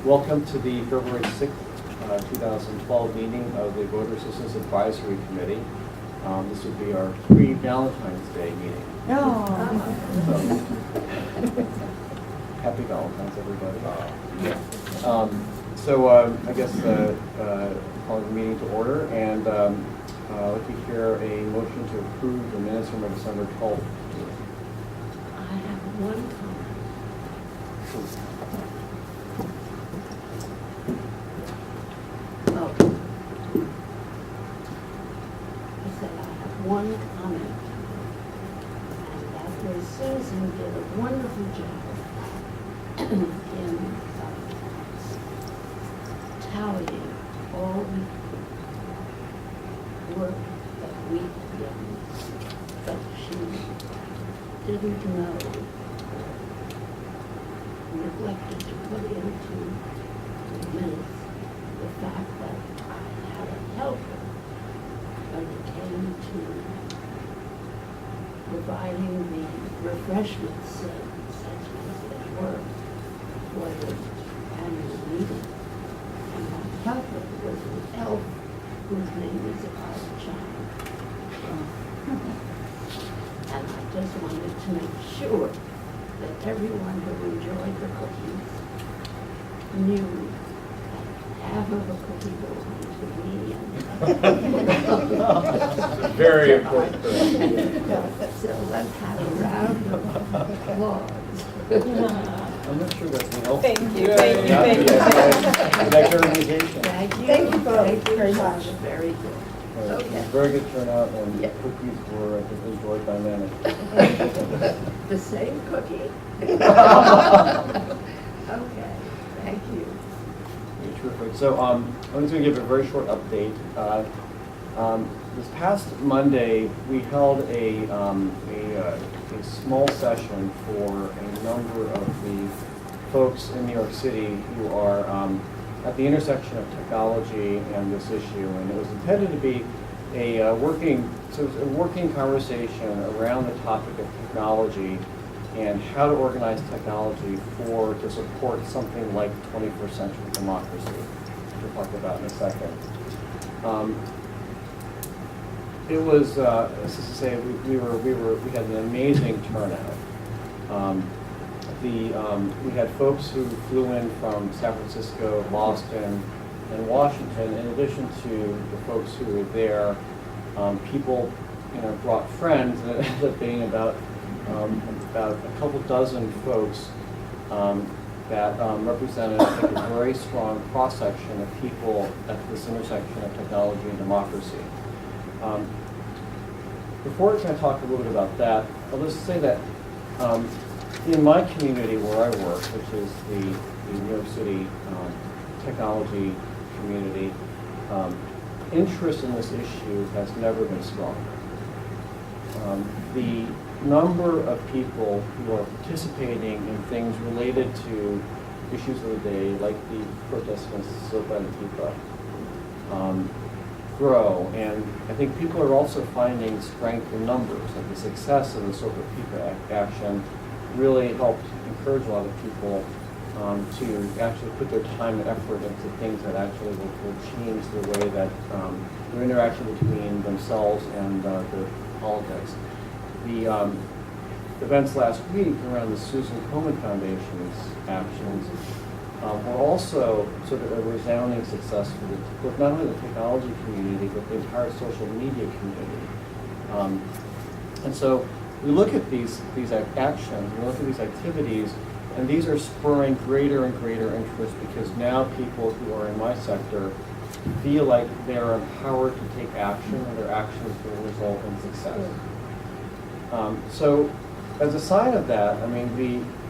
Welcome to the February 6th, 2012 meeting of the Voter Assistance Advisory Committee. This would be our pre-Valentine's Day meeting. No. Happy Valentine's, everybody. I guess calling the meeting to order, and I'd like to hear a motion to approve the minutes from our December 12th meeting. I have one comment. Oh. I said I have one comment. And that was Susan did a wonderful job in tallying all the work that we did, but she didn't know, neglected to put into the minutes the fact that I had a helper when it came to providing the refreshments such as they were for the annual meeting. And my helper was an elf whose name is Archie. And I just wanted to make sure that everyone who enjoyed the cookies knew that half of a cookie belonged to me. Very important. So let's have a round of applause. I'm not sure that's an help. Thank you, Yeah, thank you, yeah, thank you. yeah, Next organization. Thank you. Thank you both Thank you very much. Very good. It was Okay. a very good turnout, and Yeah. cookies were, I think, enjoyed by many. The same cookie? Okay, thank you. Terrific. So I'm just going to give a very short update. This past Monday, we held a small session for a number of the folks in New York City who are at the intersection of technology and this issue, and it was intended to be a working conversation around the topic of technology and how to organize technology to support something like 21st century democracy, which we'll talk about in a second. It was, as to say, we had an amazing turnout. We had folks who flew in from San Francisco, Boston, and Washington. In addition to the folks who were there, people, brought friends, and it ended up being about a couple dozen folks that represented, I think, a very strong cross-section of people at this intersection of technology and democracy. Before I kind of talk a little bit about that, I'll just say that in my community where I work, which is the New York City technology community, interest in this issue has never been stronger. The number of people who are participating in things related to issues of the day, like the protests against SOPA and TIPA, grow, and I think people are also finding strength in numbers. Like the success of the SOPA TIPA action really helped encourage a lot of people to actually put their time and effort into things that actually will change the way that their interaction between themselves and the politics. The events last week around the Susan Komen Foundation's actions were also sort of a resounding success for not only the technology community, but the entire social media community. And so we look at these actions, we look at these activities, and these are spurring greater and greater interest because now people who are in my sector feel like they are empowered to take action, and their actions will result in success. So as a sign of that, I mean,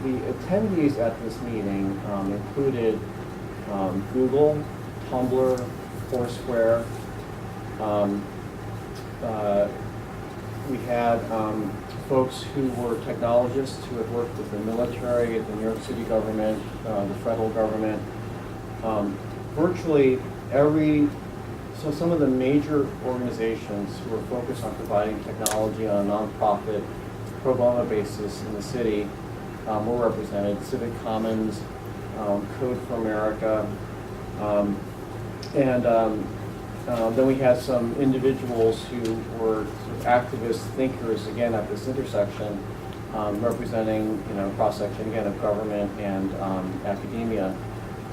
the attendees at this meeting included Google, Tumblr, Foursquare. We had folks who were technologists who had worked with the military, the New York City government, the federal government. Virtually so some of the major organizations who are focused on providing technology on a nonprofit pro bono basis in the city were represented. Civic Commons, Code for America, then we had some individuals who were sort of activist thinkers, again, at this intersection, representing, cross-section, again, of government and academia.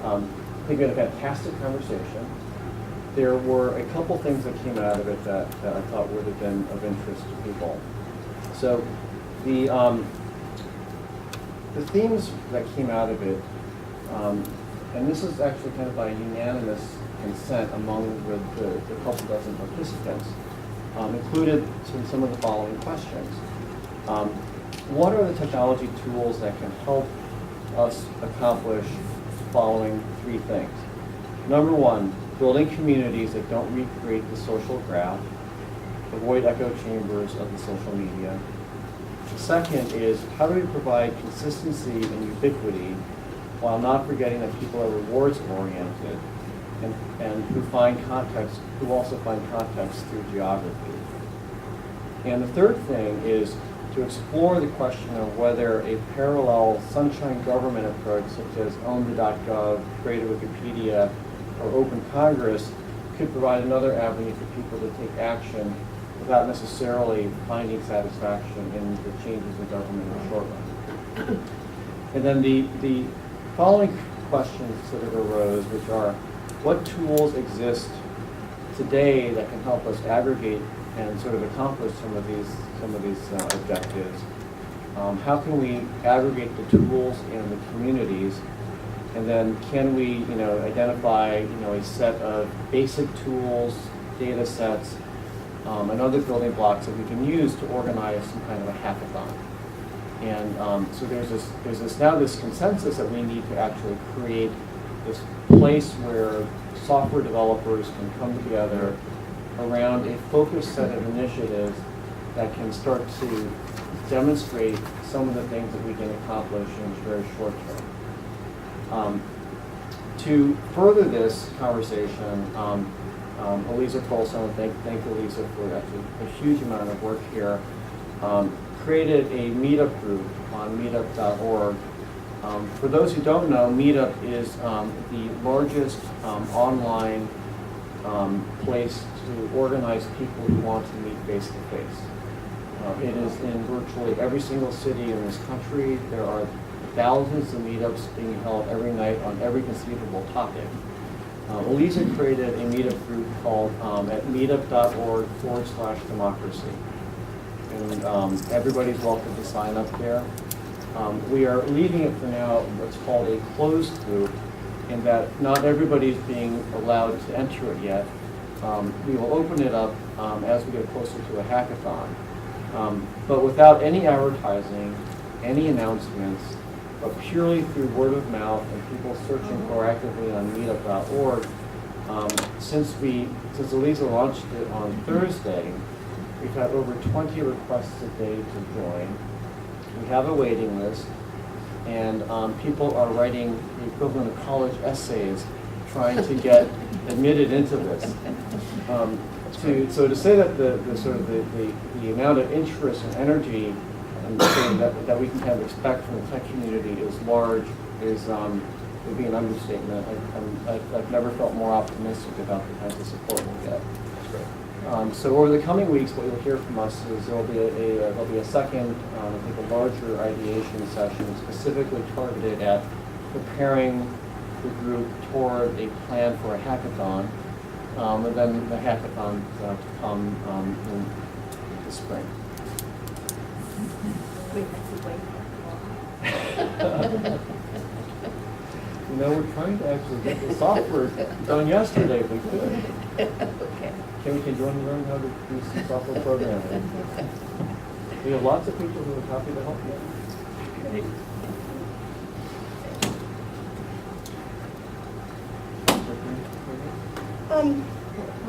I think we had a fantastic conversation. There were a couple things that came out of it that I thought would have been of interest to people. So the themes that came out of it, and this is actually kind of by unanimous consent among the couple dozen participants, included some of the following questions. What are the technology tools that can help us accomplish the following three things? Number one, building communities that don't recreate the social graph, avoid echo chambers of the social media. The second is, how do we provide consistency and ubiquity while not forgetting that people are rewards oriented and who also find context through geography. And the third thing is to explore the question of whether a parallel sunshine government approach such as own.gov, Create a Wikipedia, or Open Congress could provide another avenue for people to take action without necessarily finding satisfaction in the changes in government in the short run. And then the following questions sort of arose, which are, what tools exist today that can help us aggregate and sort of accomplish some of these objectives? How can we aggregate the tools in the communities? And then can we, identify, a set of basic tools, data sets, and other building blocks that we can use to organize some kind of a hackathon? And so there's now this consensus that we need to actually create this place where software developers can come together around a focused set of initiatives that can start to demonstrate some of the things that we can accomplish in the very short term. To further this conversation, Elisa Colson, thank Elisa for actually a huge amount of work here, created a meetup group on meetup.org. For those who don't know, Meetup is the largest online place to organize people who want to meet face-to-face. It is in virtually every single city in this country. There are thousands of meetups being held every night on every conceivable topic. Elisa created a meetup group called at meetup.org/democracy. And everybody's welcome to sign up there. We are leaving it for now what's called a closed group, in that not everybody's being allowed to enter it yet. We will open it up as we get closer to a hackathon. But without any advertising, any announcements, but purely through word of mouth and people searching proactively on meetup.org. Since Elisa launched it on Thursday, we've had over 20 requests a day to join. We have a waiting list, and people are writing the equivalent of college essays trying to get admitted into this. So to say that the amount of interest and energy that we can kind of expect from the tech community is large would be an understatement. I've never felt more optimistic about the kinds of support we'll get. So over the coming weeks, what you'll hear from us is there'll be a second, I think a larger ideation session specifically targeted at preparing the group toward a plan for a hackathon, and then the hackathon to come in the spring. We're trying to actually get the software done yesterday if we could. Okay. Can we learn how to do some software programming? We have lots of people who are happy to help you. Great.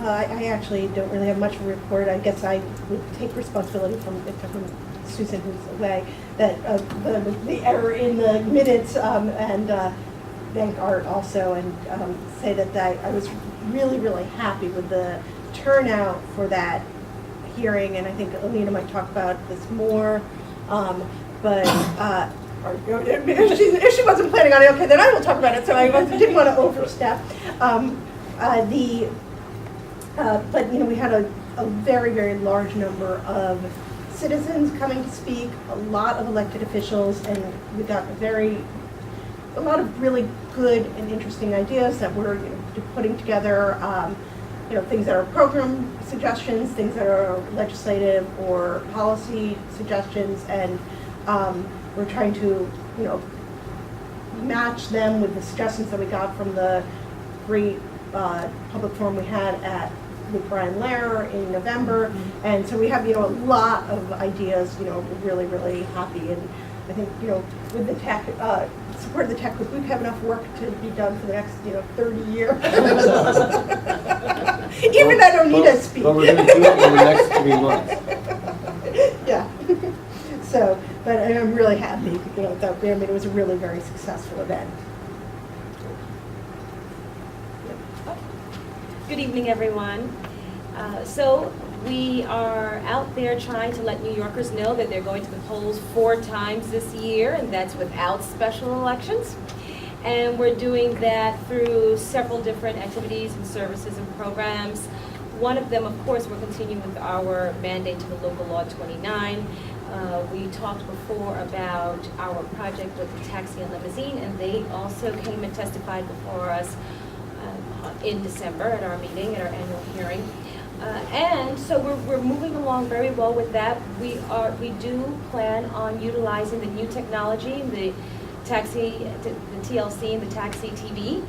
I actually don't really have much of a report. I guess I would take responsibility from Susan, who's away, that the error in the minutes, and thank Art also, and say that I was really, really happy with the turnout for that hearing, and I think Alina might talk about this more, but or if she wasn't planning on it, okay, then I will talk about it. So I didn't want to overstep. But we had a very, very large number of citizens coming to speak, a lot of elected officials, and we got a lot of really good and interesting ideas that we're putting together. Things that are program suggestions, things that are legislative or policy suggestions, and we're trying to, match them with the suggestions that we got from the great public forum we had with Brian Lehrer in November. And so we have, a lot of ideas, we're really, really happy. And I think, with the tech, support of the tech group, we have enough work to be done for the next, 30 years. Even I don't need to speak. But we're going to do it in the next 3 months. Yeah. So, but I'm really happy, that it was a really very successful event. Good evening, everyone. So we are out there trying to let New Yorkers know that they're going to the polls 4 times this year, and that's without special elections. And we're doing that through several different activities and services and programs. One of them, of course, we're continuing with our mandate to the local law 29. We talked before about our project with the taxi and limousine, and they also came and testified before us in December at our meeting, at our annual hearing. And so we're moving along very well with that. We do plan on utilizing the new technology, the TLC and the taxi TV.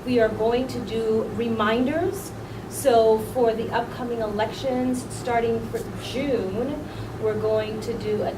We are going to do reminders. So for the upcoming elections, starting for June, we're going to do a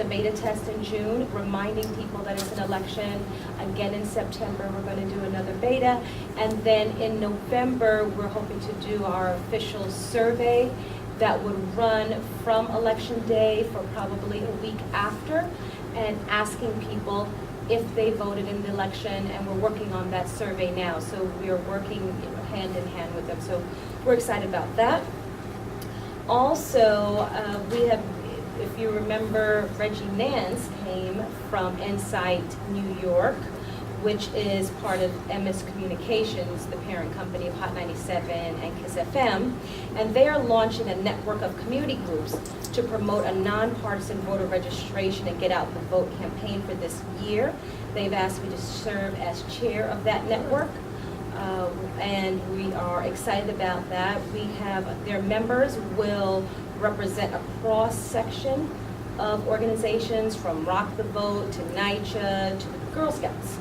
beta test in June, reminding people that it's an election. Again, in September, we're going to do another beta. And then in November, we're hoping to do our official survey that would run from Election Day for probably a week after, and asking people if they voted in the election, and we're working on that survey now. So we are working hand in hand with them. So we're excited about that. Also, we have, if you remember, Reggie Nance came from Insight New York, which is part of MS Communications, the parent company of Hot 97 and Kiss FM. And they are launching a network of community groups to promote a nonpartisan voter registration and get out the vote campaign for this year. They've asked me to serve as chair of that network. And we are excited about that. We have, their members will represent a cross-section of organizations, from Rock the Vote to NYCHA to the Girl Scouts.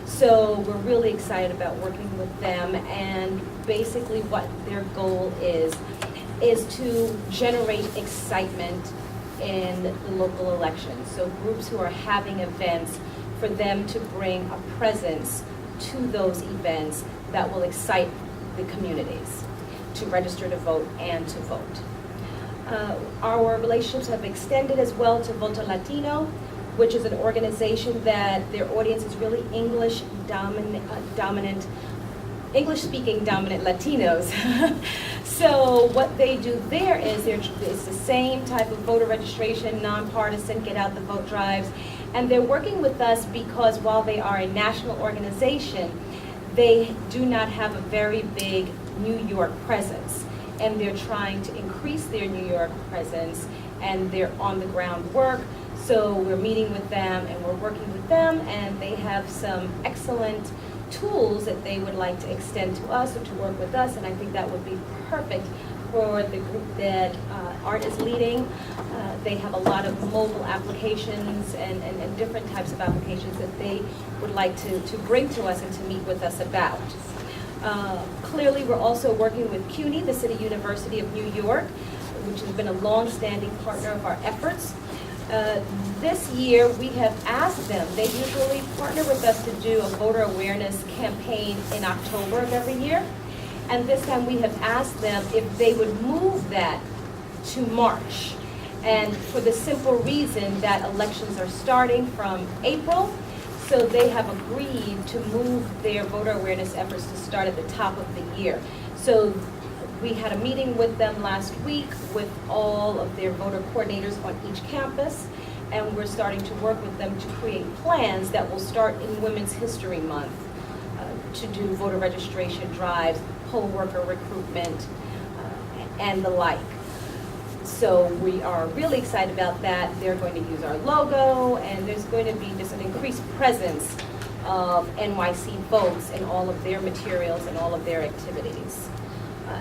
So we're really excited about working with them, and basically what their goal is to generate excitement in the local elections. So groups who are having events, for them to bring a presence to those events that will excite the communities to register to vote and to vote. Our relationships have extended as well to Voto Latino, which is an organization that their audience is really English-speaking dominant Latinos. So what they do there is it's the same type of voter registration, nonpartisan, get out the vote drives. And they're working with us because while they are a national organization, they do not have a very big New York presence. And they're trying to increase their New York presence and their on-the-ground work. So we're meeting with them and we're working with them, and they have some excellent tools that they would like to extend to us or to work with us, and I think that would be perfect for the group that Art is leading. They have a lot of mobile applications and different types of applications that they would like to bring to us and to meet with us about. Clearly, we're also working with CUNY, the City University of New York, which has been a long-standing partner of our efforts. This year, we have asked them, they usually partner with us to do a voter awareness campaign in October of every year. And this time we have asked them if they would move that to March. And for the simple reason that elections are starting from April, so they have agreed to move their voter awareness efforts to start at the top of the year. So we had a meeting with them last week with all of their voter coordinators on each campus, and we're starting to work with them to create plans that will start in Women's History Month to do voter registration drives, poll worker recruitment, and the like. So we are really excited about that. They're going to use our logo, and there's going to be just an increased presence of NYC votes in all of their materials and all of their activities.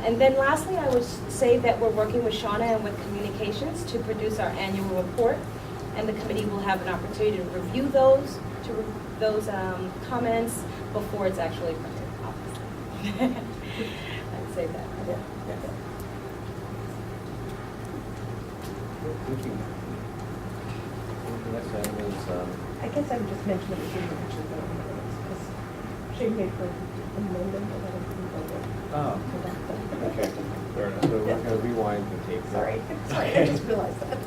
And then lastly, I would say that we're working with Shauna and with Communications to produce our annual report, and the committee will have an opportunity to review those comments before it's actually printed. I'd say that. Yeah. Thank you. The next item is, I guess I would just mention that we didn't actually vote on minutes, because she made for amendment, but I didn't vote on. oh, So that's okay, fair enough. So we're Yeah. going to rewind the tape. Sorry, I just realized that.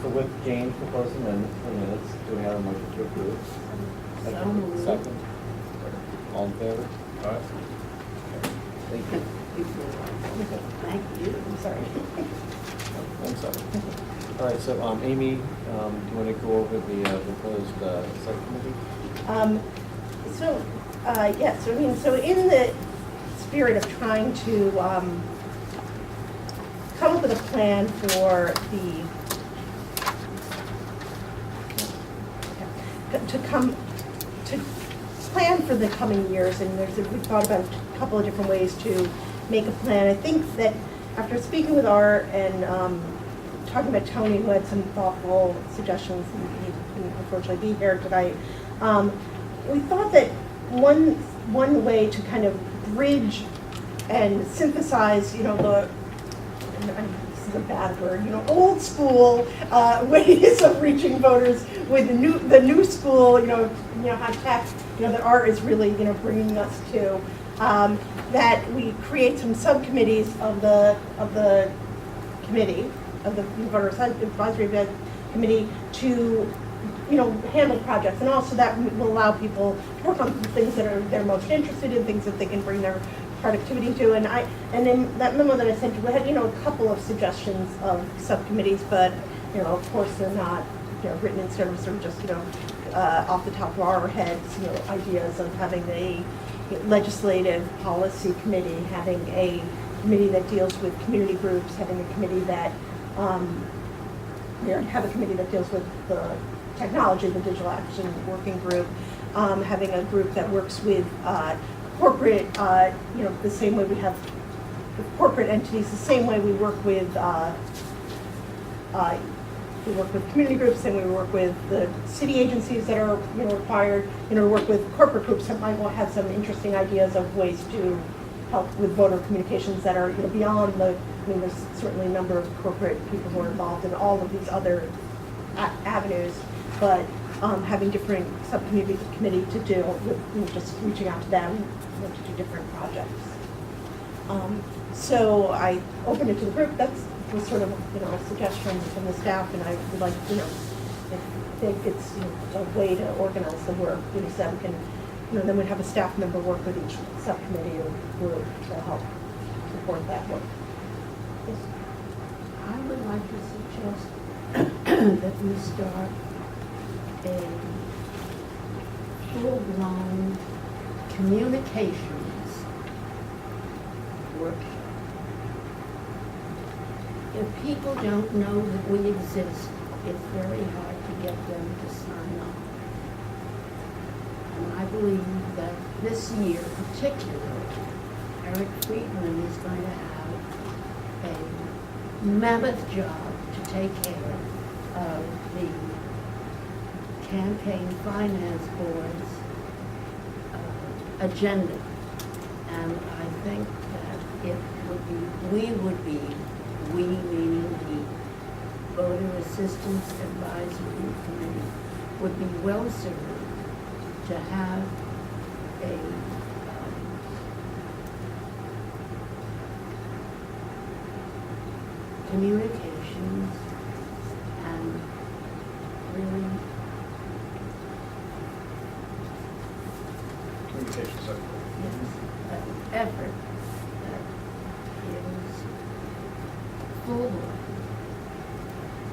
So with Jane's proposed amendment to the minutes, do we have a motion to approve? So moved. Second. All in favor? All right. Thank you. Thank you. I'm sorry. I'm sorry. All right, so Amy, do you want to go over the proposed subcommittee? Yes, so I mean, so in the spirit of trying to come up with a plan for to plan for the coming years, and we've thought about a couple of different ways to make a plan. I think that after speaking with Art and talking about Tony, who had some thoughtful suggestions, and he couldn't unfortunately be here tonight, we thought that one way to kind of bridge and synthesize, this is a bad word, old school ways of reaching voters with the new school, high tech, that Art is really, bringing us to. That we create some subcommittees of the committee, of the voter advisory committee to, handle projects, and also that will allow people to work on things that they're most interested in, things that they can bring their productivity to. And in that memo that I sent you, we had, a couple of suggestions of subcommittees, but, of course they're not, written in service or just, off the top of our heads, ideas of having a legislative policy committee, having a committee that deals with community groups, having a committee that, have a committee that deals with the technology, the digital action working group, having a group that works with corporate, the same way we have with corporate entities, the same way we work with community groups, and we work with the city agencies that are required, to work with corporate groups that might have some interesting ideas of ways to help with voter communications that are beyond there's certainly a number of corporate people who are involved in all of these other avenues, but having different subcommittee to deal with just reaching out to them to do different projects. So I opened it to the group. That was sort of a suggestion from the staff, and I would like I think it's a way to organize the work, so that we can then we'd have a staff member work with each subcommittee or group to help support that work. Yes. I would like to suggest that we start a full-blown communications workshop. If people don't know that we exist, it's very hard to get them to sign up. And I believe that this year particularly, Eric Friedman is going to have a mammoth job to take care of the Campaign Finance Board's agenda. And I think that we meaning the Voter Assistance Advisory Committee, would be well served to have a communications and really Communications effort that is full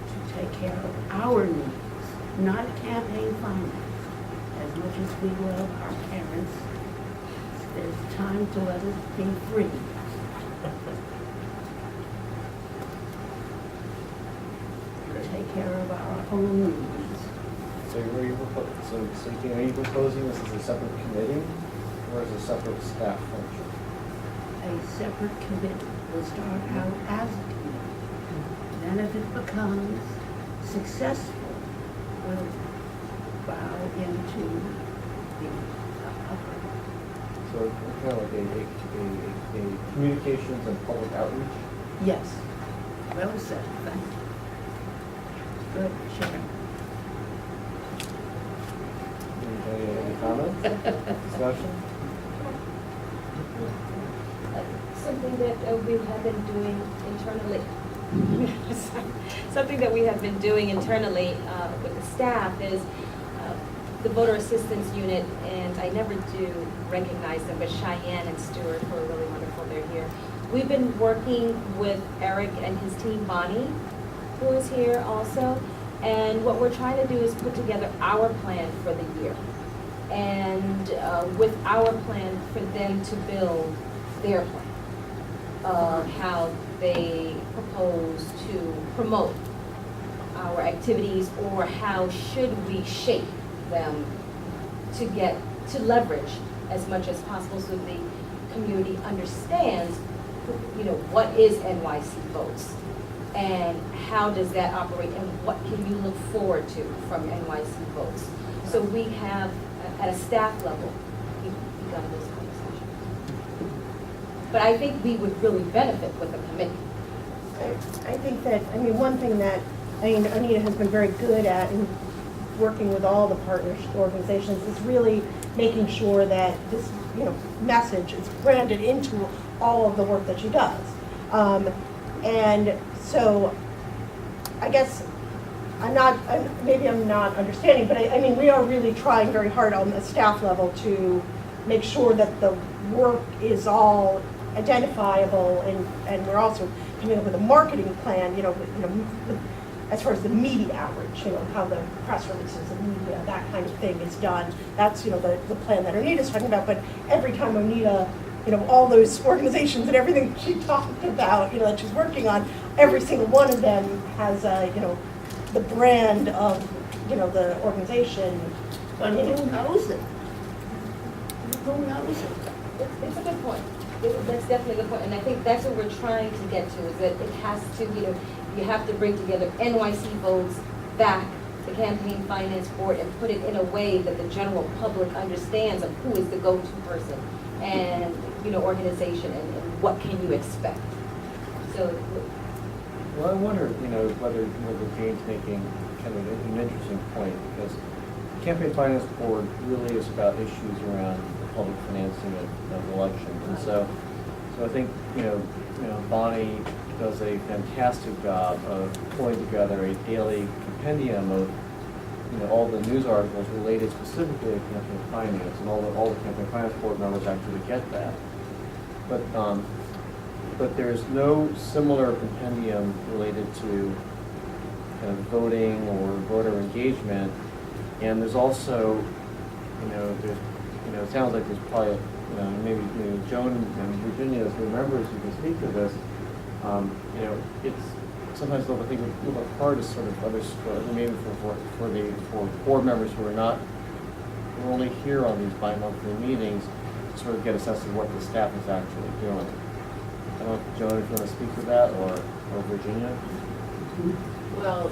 to take care of our needs, not campaign finance. As much as we love our parents, there's time to let us be free. Take care of our own needs. So are you proposing this as a separate committee or as a separate staff function? A separate committee will start out as a committee. Then if it becomes successful, we'll bow into the upper. So kind of like a communications and public outreach? Yes. Well said, thank you. Good, Sharon. Any comments, discussion? Something that we have been doing internally. Something that we have been doing internally with the staff is the voter assistance unit, and I never do recognize them, but Cheyenne and Stuart, who are really wonderful, they're here. We've been working with Eric and his team, Bonnie, who is here also, and what we're trying to do is put together our plan for the year. And with our plan for them to build their plan of how they propose to promote our activities, or how should we shape them to leverage as much as possible so the community understands, what is NYC Votes and how does that operate and what can you look forward to from NYC Votes. So we have, at a staff level, begun those conversations. But I think we would really benefit with a committee. I think that, one thing that, Anita has been very good at in working with all the partnership organizations is really making sure that this, message is branded into all of the work that she does. And so, I guess, maybe I'm not understanding, but we are really trying very hard on the staff level to make sure that the work is all identifiable, and we're also coming up with a marketing plan, as far as the media outreach, how the press releases and media, that kind of thing is done. That's, the plan that Anita's talking about, but every time Anita, all those organizations and everything she talked about, that she's working on, every single one of them has, the brand of, the organization. But who knows it? Who knows it? It's a good point. That's definitely a good point, and I think that's what we're trying to get to, is that it has to, you have to bring together NYC Votes, VAAC, the Campaign Finance Board, and put it in a way that the general public understands of who is the go-to person and, organization, and what can you expect. So. Well, I wonder, whether Jane's making kind of an interesting point, because the Campaign Finance Board really is about issues around the public financing of elections. And so I think, Bonnie does a fantastic job of pulling together a daily compendium of, all the news articles related specifically to campaign finance, and all the Campaign Finance Board members actually get that. But there's no similar compendium related to kind of voting or voter engagement. And there's also, it sounds like there's probably, maybe Joan and Virginia as new members who can speak to this. It's sometimes I think a little bit hard to sort of understand, maybe for board members who are only here on these bi-monthly meetings, to sort of get a sense of what the staff is actually doing. I don't know, Joan, if you want to speak to that, or Virginia? Well,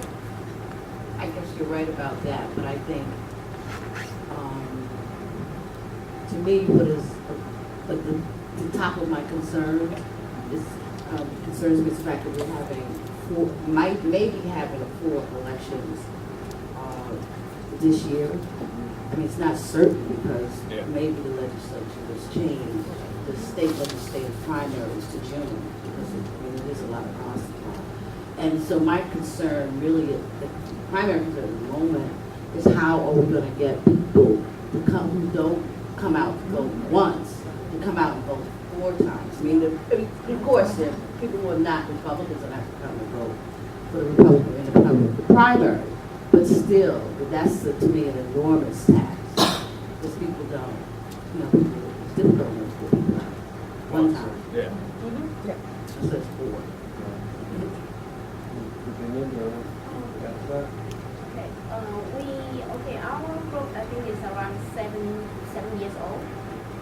I guess you're right about that, but I think, to me, what is the top of my concern is concerns me the fact that we're having maybe having 4 elections this year. It's not certain because maybe the legislature has changed the state legislative primaries to June, because it is a lot of cost involved. And so my concern really, the primary concern at the moment, is how are we going to get people who don't come out to vote once, to come out and vote 4 times. Of course, there are people who are not Republicans that have to come and vote for the Republican independent primary, but still, that's, to me, an enormous tax, because people don't, it's difficult when it's 40 one time, Yeah. Yeah. so it's 4. Virginia, do you want to add to that? Okay, our group I think is around 7 years old,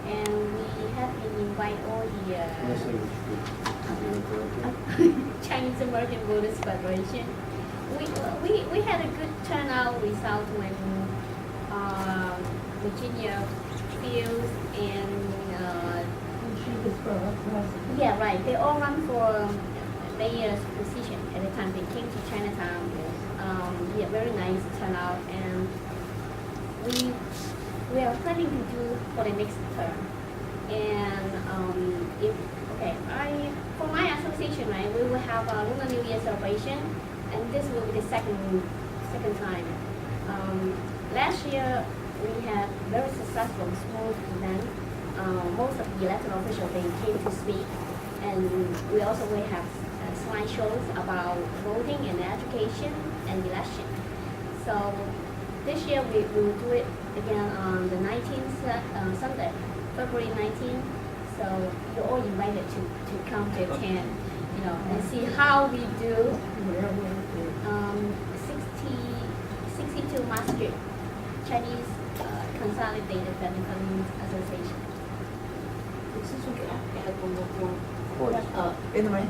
and we have been invited all the Unless they should- Chinese American Voters Federation. We had a good turnout result when Virginia Fields and And she was for president. yeah, right, they all run for mayor's position at the time they came to Chinatown. Yeah, very nice turnout, and we are planning to do for the next term. And for my association, right, we will have a Lunar New Year celebration, and this will be the second time. Last year we had very successful small event. Most of the elected officials they came to speak, and we also will have slideshows about voting and education and election. So this year we will do it again on the 19th Sunday, February 19th. So you're all invited to come to attend, and see how we do. Where will it be? 62 Mass Street, Chinese Consolidated Family Funding Association. Since we can add one more point. Of course. In the way.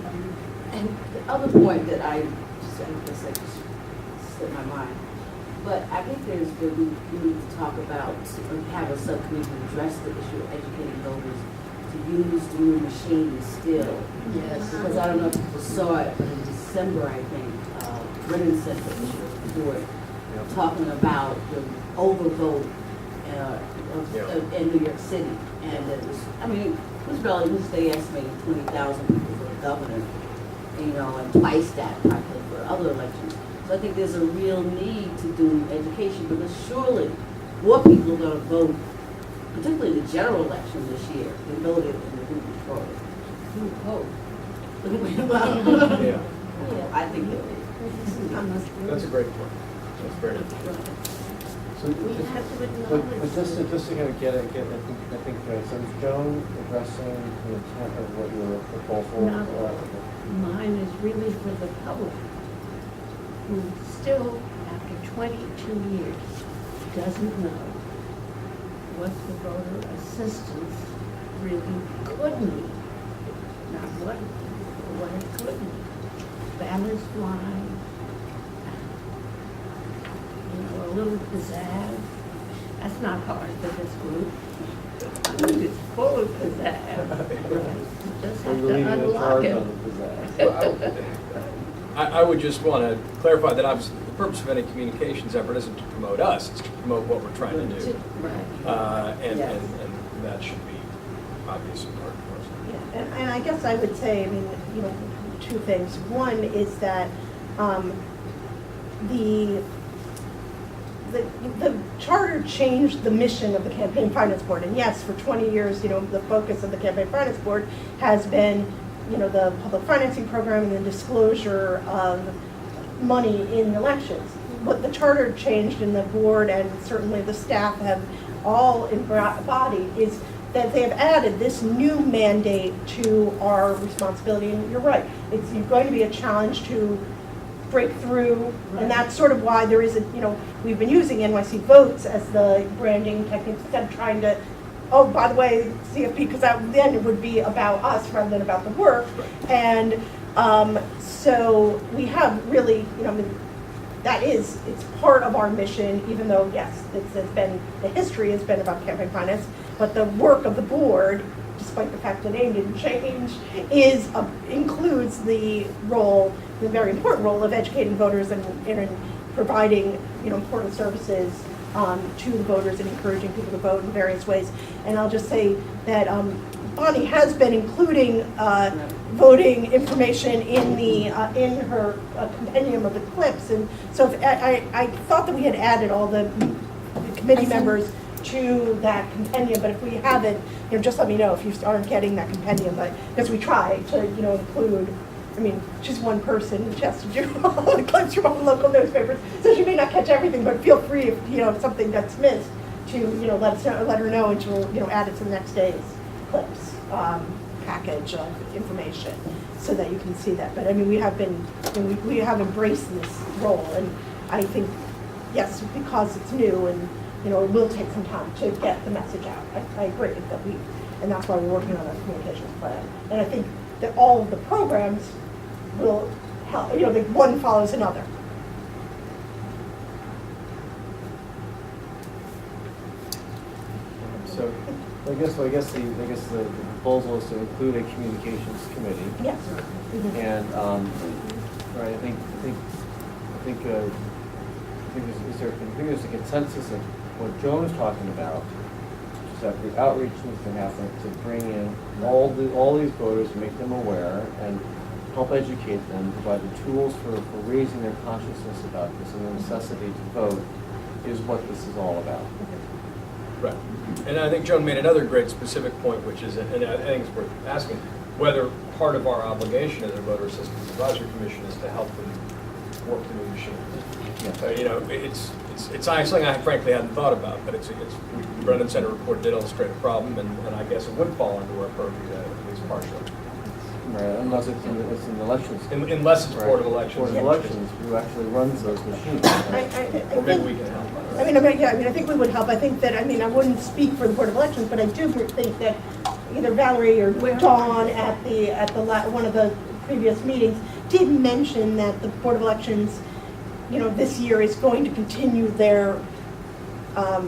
And the other point that I guess I just slipped my mind, but I think we need to talk about, or have a subcommittee to address the issue of educating voters to use the new machines still. Yes. Because I don't know if people saw it, but in December, I think, Brennan sent the issue report talking about the overvote in New York City. And it was, it was relatively, they estimated 20,000 people for the governor, and twice that probably for other elections. So I think there's a real need to do education, because surely more people are going to vote, particularly the general election this year, than voted in the Detroit. Yeah. I think that That's a great point. That's very good. So, but just to kind of get it, I think, so is Joan addressing the intent of what your proposal? No. Mine is really for the public, who still, after 22 years, doesn't know what the voter assistance really could mean. Not what it could mean. Banners flying, a little pizzazz. That's not hard for this group. It's full of pizzazz. You just have We're to leading the unlock charge it. on the pizzazz. I would just want to clarify that obviously the purpose of any communications effort isn't to promote us, it's to promote what we're trying to do. Right. And Yes. that should be obvious and part of course. Yeah, and I guess I would say, two things. One is that the charter changed the mission of the Campaign Finance Board. And yes, for 20 years, the focus of the Campaign Finance Board has been, the public financing program and the disclosure of money in elections. What the charter changed, and the board and certainly the staff have all embodied, is that they have added this new mandate to our responsibility. And you're right, it's going to be a challenge to break through, and that's sort of why there is we've been using NYC Votes as the branding technique instead of trying to, oh, by the way, CFP, because then it would be about us rather than about the work. And so we have really, it's part of our mission, even though, yes, the history has been about campaign finance, but the work of the board, despite the fact the name didn't change, includes the very important role of educating voters and providing, important services to the voters and encouraging people to vote in various ways. And I'll just say that Bonnie has been including voting information in her compendium of the clips, and so I thought that we had added all the committee members to that compendium, but if we haven't, just let me know if you aren't getting that compendium, but because we try to include I mean, she's one person, and she has to do all the clips from all the local newspapers, so she may not catch everything, but feel free if, if something gets missed, to, let her know, and she'll, add it to the next day's clips, package of information, so that you can see that. But I mean, we have been, we have embraced this role, and I think, yes, because it's new, and, it will take some time to get the message out. I agree that and that's why we're working on a communications plan. And I think that all of the programs will help, that one follows another. So, I guess the proposal is to include a communications committee. Yes. And, right, I think there's a consensus of what Joan is talking about, is that the outreach needs to happen to bring in all these voters, make them aware, and help educate them, provide the tools for raising their consciousness about this, and the necessity to vote is what this is all about. Right. And I think Joan made another great specific point, which is, and I think it's worth asking, whether part of our obligation as a voter assistance advisory commission is to help them work the new machine. It's something I frankly hadn't thought about, but Brendan Center report did illustrate a problem, and I guess it would fall into our purview, at least partially. Right, unless it's in the elections. Unless it's Board of Elections. Board of Elections, who actually runs those machines. Or maybe we can help. I think we would help. I think that, I wouldn't speak for the Board of Elections, but I do think that either Valerie or Dawn at one of the previous meetings did mention that the Board of Elections, this year is going to continue their, I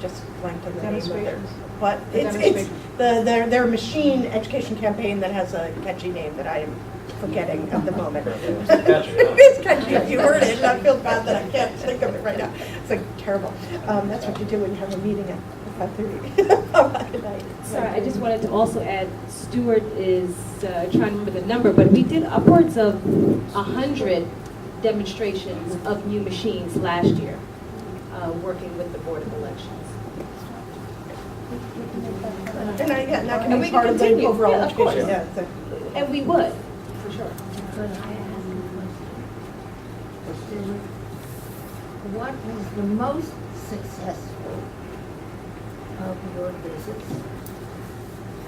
just blanked on the name of it. But it's their machine education campaign that has a catchy name that I am forgetting at the moment. It is catchy if you heard it, and I feel bad that I can't think of it right now. It's terrible. That's what you do when you have a meeting at 5:30 at night. Sorry, I just wanted to also add, Stuart is trying to remember the number, but we did upwards of 100 demonstrations of new machines last year, working with the Board of Elections. And that can And be we part can of the continue. overall Yeah, of course. education. Yeah, so- And we would, for sure. Could I ask a question? What was the most successful of your visits?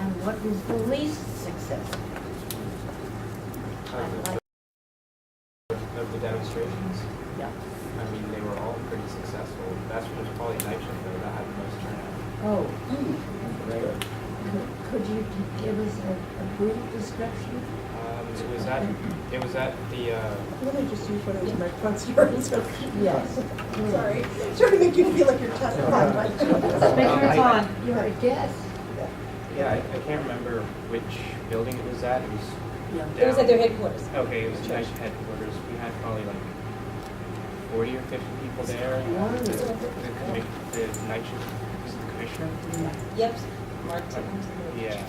And what was the least successful? I'd like- Of the demonstrations, Yeah. I mean, they were all pretty successful. That's was probably night shift though, that had the most turnout. Oh. Could you give us a brief description? It was at the, Let me just use one of those microphones here. Yes. Sorry. Trying to make you feel like you're testifying. Make sure it's on. You're a guest. yeah, I can't remember which building it was at. It was Yeah. down. It was at their headquarters. Okay, it was night shift headquarters. We had probably like 40 or 50 people there. Wow. The night shift, was it the commissioner? Yep. Mark. Yeah.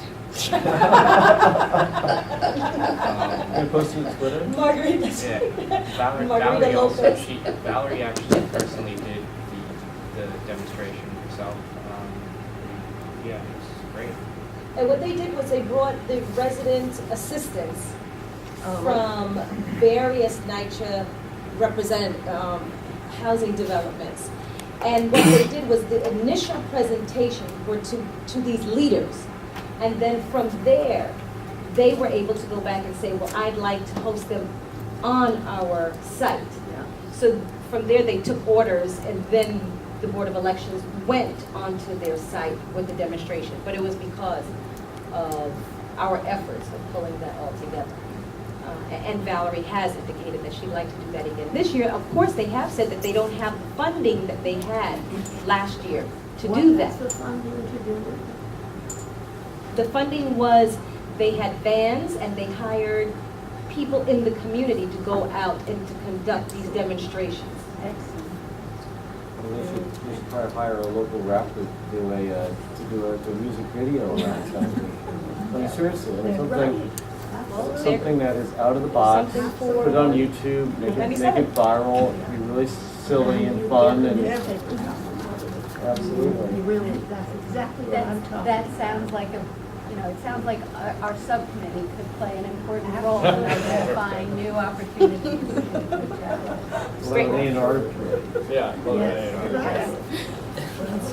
Can you post it on Twitter? Margarita. Yeah, Valerie Margarita also, Lopez. Valerie actually personally did the demonstration herself. Yeah, it was great. And what they did was they brought the resident assistants Oh. from various NYCHA represented housing developments. And what they did was the initial presentation were to these leaders. And then from there, they were able to go back and say, well, I'd like to host them on our site. Yeah. So from there, they took orders, and then the Board of Elections went onto their site with the demonstration. But it was because of our efforts of pulling that all together. And Valerie has indicated that she'd like to do that again. This year, of course, they have said that they don't have the funding that they had last year to do that. What was the funding to do with it? The funding was, they had vans and they hired people in the community to go out and to conduct these demonstrations. Excellent. Well, they should try to hire a local rapper to do a music video around something. I mean, seriously, I mean, something that is out of the box, Something for- put it on YouTube, make it viral, be really silly and fun, and absolutely. You really, that's exactly what I'm talking about. That sounds like a you know, it sounds like our subcommittee could play an important role in identifying new opportunities. Well, they are committee. Yeah. well, Yes, you know. right.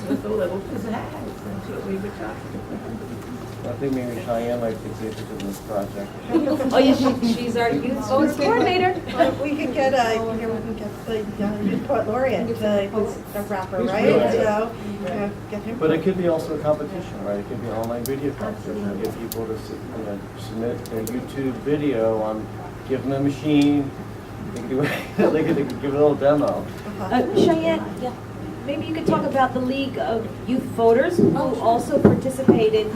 With a little pizzazz, that's what we were talking about. I think maybe Cheyenne might be interested in this project. Oh, yeah, she's our youth voters coordinator. We can get, we can get the youth poet laureate, who's a rapper, He's right? really So, get him. But it could be also a competition, right? It could be an online video competition. Get people to submit their YouTube video on, give them a machine. They could do, they could give a little demo. Cheyenne, yeah, maybe you could talk about the League of Youth Voters, who also participated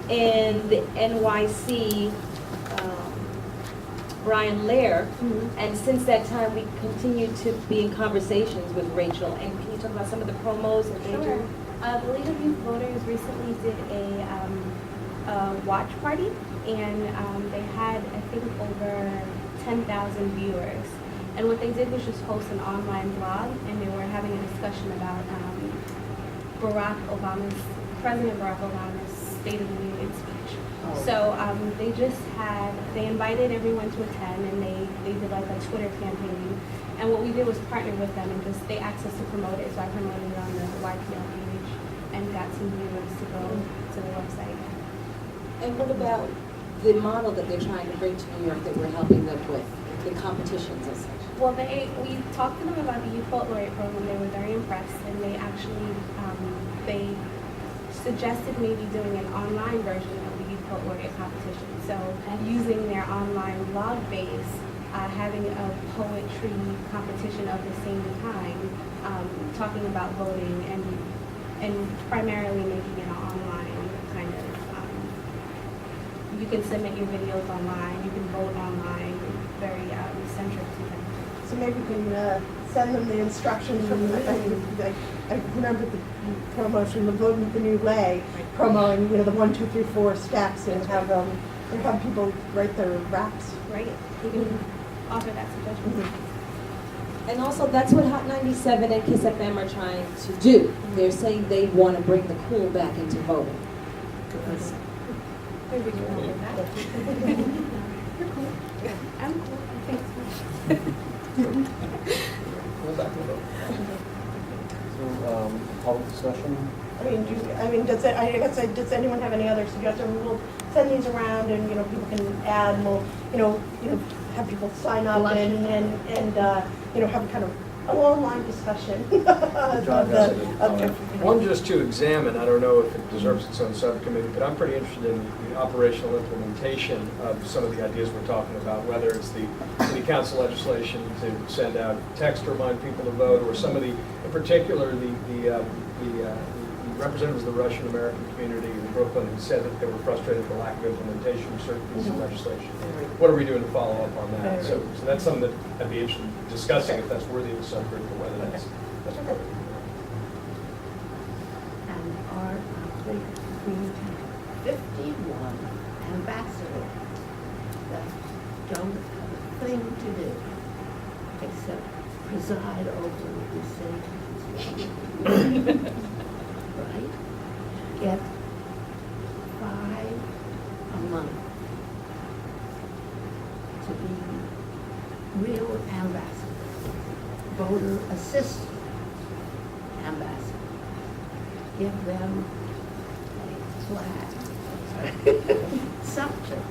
in the NYC Brian Lair, and since that time, we continue to be in conversations with Rachel. And can you talk about some of the promos that they Sure. do? The League of Youth Voters recently did a watch party, and they had, I think, over 10,000 viewers. And what they did was just host an online blog, and they were having a discussion about President Barack Obama's State of the Union speech. So they invited everyone to attend, and they did like a Twitter campaign. And what we did was partner with them, and they asked us to promote it. So I promoted it on the YPL page and got some viewers to go to the website. And what about the model that they're trying to bring to New York that we're helping them with, the competitions and such? Well, we talked to them about the Youth Poet Laureate program. They were very impressed, and they actually they suggested maybe doing an online version of the Youth Poet Laureate competition. So using their online blog base, having a poetry competition of the same kind, talking about voting and primarily making it an online kind of. You can submit your videos online. You can vote online. Very centric to them. So maybe we can send them the instructions from, I remember the promotion, the Vote the New Way, promoing, the 1, 2, 3, 4 steps, and have people write their raps. Right? You can offer that suggestion. And also, that's what Hot 97 and Kiss FM are trying to do. They're saying they want to bring the cool back into voting. Maybe we can offer that. You're cool. I'm cool. Thanks. We'll back it up. So, public discussion? Does anyone have any other suggestions? We'll send these around, and people can add, and we'll have people sign up and have a kind of a long line discussion One just to examine, I don't know if it deserves its own subcommittee, but I'm pretty interested in the operational implementation of some of the ideas we're talking about, whether it's the city council legislation to send out text to remind people to vote, or some of the, in particular, the representatives of the Russian American community in Brooklyn who said that they were frustrated at the lack of implementation of certain pieces of legislation. What are we doing to follow up on that? So that's something that I'd be interested in discussing, if that's worthy of a subgroup, or whether that's appropriate. And our we have 51 ambassadors that don't have a thing to do except preside over the city council. Right? Get 5 a month to be real ambassadors, voter assistant ambassadors. Give them a flag, something,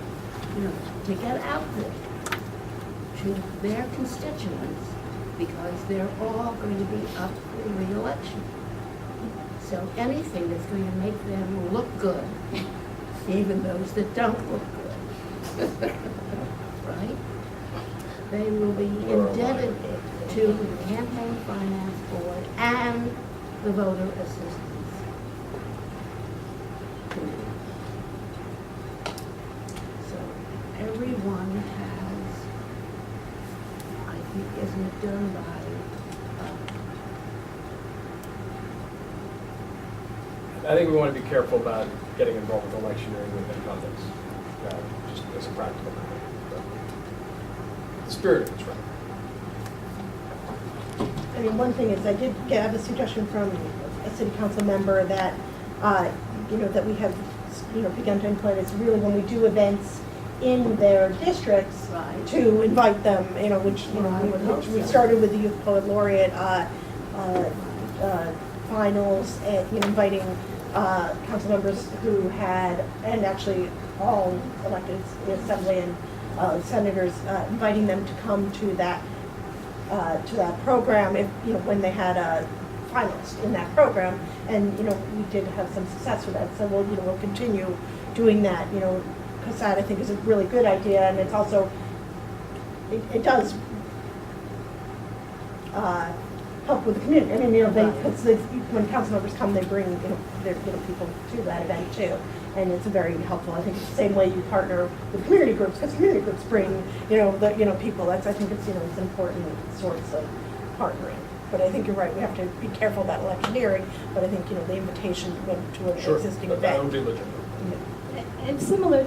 to get out there to their constituents, because they're all going to be up for re-election. So anything that's going to make them look good, even those that don't look good, right? They will be indebted to the Campaign Finance Board and the voter assistance committee. So everyone has, I think, isn't it done by I think we want to be careful about getting involved with electioneering with incumbents, just as a practical matter. But the spirit of it's right. one thing is, I did have a suggestion from a city council member that that we have, begun to implement is really when we do events in their districts Right. to invite them, which, Well, I would hope which we so. started with the Youth Poet Laureate finals, and inviting council members who had, and actually all elected assembly and senators, inviting them to come to that program if, when they had a finalist in that program. And, we did have some success with that. So we'll continue doing that, because that I think is a really good idea. And it's also, it does help with the community. I mean, because when council members come, they bring, their people to that event too. And it's very helpful. I think it's the same way you partner with community groups, because community groups bring, people. I think it's, it's important sorts of partnering. But I think you're right, we have to be careful about electioneering, but I think, the invitation to an Sure, existing that event. would be legitimate. And similarly,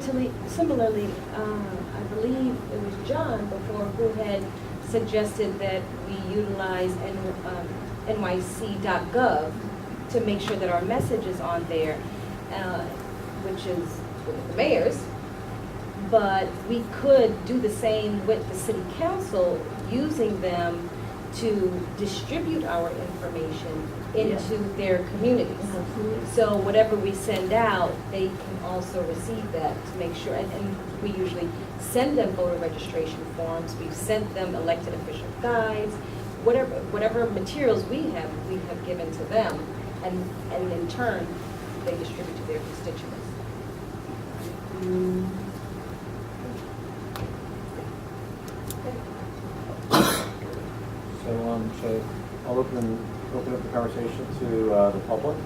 I believe it was John before who had suggested that we utilize NYC.gov to make sure that our message is on there, which is the mayor's. But we could do the same with the city council, using them to distribute our information into their communities. Absolutely. So whatever we send out, they can also receive that to make sure, and we usually send them voter registration forms, we've sent them elected official guides, whatever materials we have given to them, and in turn, they distribute to their constituents. So, I'll open up the conversation to the public.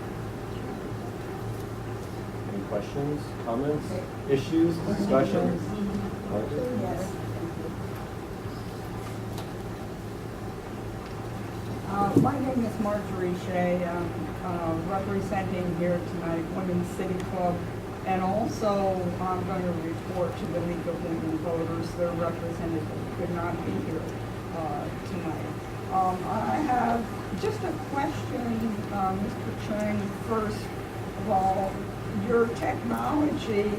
Any questions, comments, issues, discussions? Yes. My name is Marjorie Shea. I'm representing here tonight Women's City Club, and also I'm going to report to the League of Women Voters. Their representative could not be here tonight. I have just a question, Mr. Chang. First of all, your technology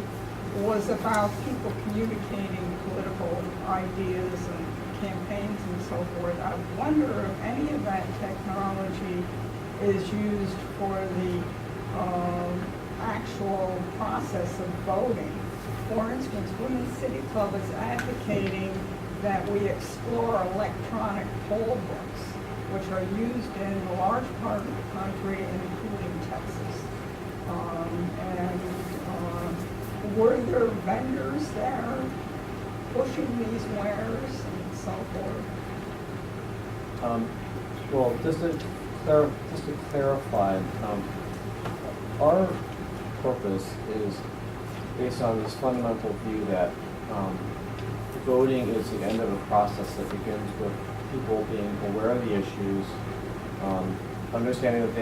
was about people communicating political ideas and campaigns and so forth. I wonder if any of that technology is used for the actual process of voting. For instance, Women's City Club is advocating that we explore electronic poll books, which are used in a large part of the country, including Texas. Were there vendors there pushing these wares and so forth? Well, just to clarify, our purpose is based on this fundamental view that voting is the end of a process that begins with people being aware of the issues, understanding that they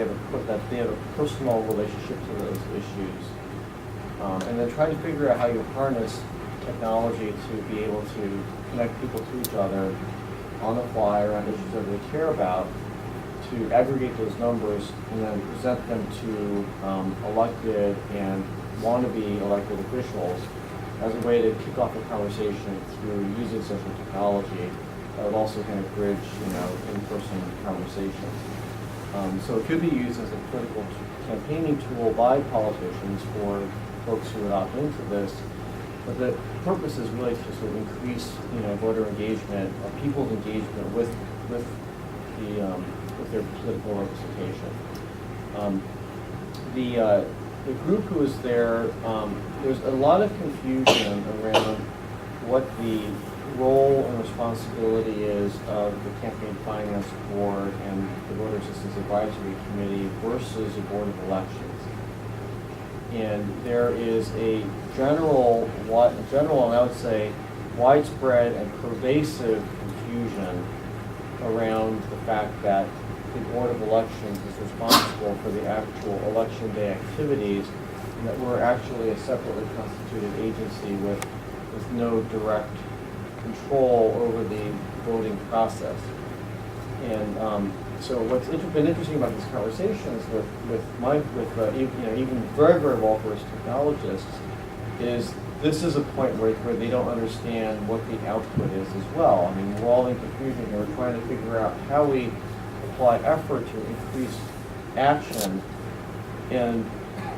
have a personal relationship to those issues, and then trying to figure out how you harness technology to be able to connect people to each other on the fly around issues that they care about, to aggregate those numbers and then present them to elected and wannabe elected officials as a way to kick off a conversation through using social technology that would also kind of bridge, in-person conversations. So it could be used as a political campaigning tool by politicians for folks who would opt into this. But the purpose is really to sort of increase, voter engagement, or people's engagement with their political representation. The group who was there, there's a lot of confusion around what the role and responsibility is of the Campaign Finance Board and the Voter Assistance Advisory Committee versus the Board of Elections. And there is a general, and I would say widespread and pervasive confusion around the fact that the Board of Elections is responsible for the actual election day activities, and that we're actually a separately constituted agency with no direct control over the voting process. And so what's been interesting about these conversations even very, very well-versed technologists is this is a point where they don't understand what the output is as well. I mean, we're all in confusion here. We're trying to figure out how we apply effort to increase action. And,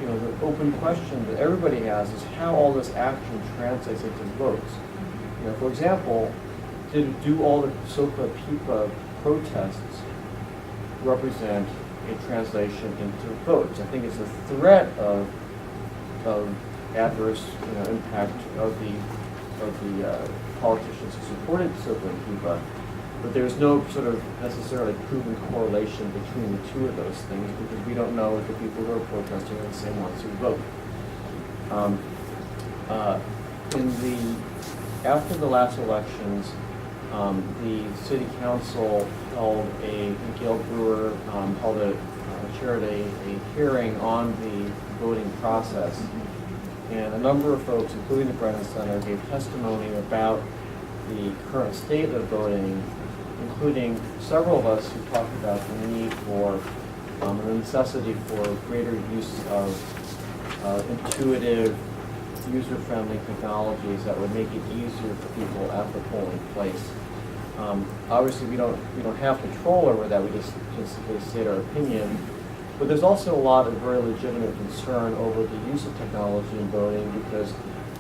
the open question that everybody has is how all this action translates into votes. For example, do all the SOPA PIPA protests represent a translation into votes? I think it's a threat of adverse impact of the politicians who supported SOPA and PIPA, but there's no sort of necessarily proven correlation between the two of those things because we don't know if the people who are protesting are the same ones who vote. After the last elections, the city council Gail Brewer chaired a hearing on the voting process. And a number of folks, including the Brennan Center, gave testimony about the current state of voting, including several of us who talked about the need for and the necessity for greater use of intuitive, user-friendly technologies that would make it easier for people at the polling place. Obviously, we don't have control over that. We just state our opinion. But there's also a lot of very legitimate concern over the use of technology in voting because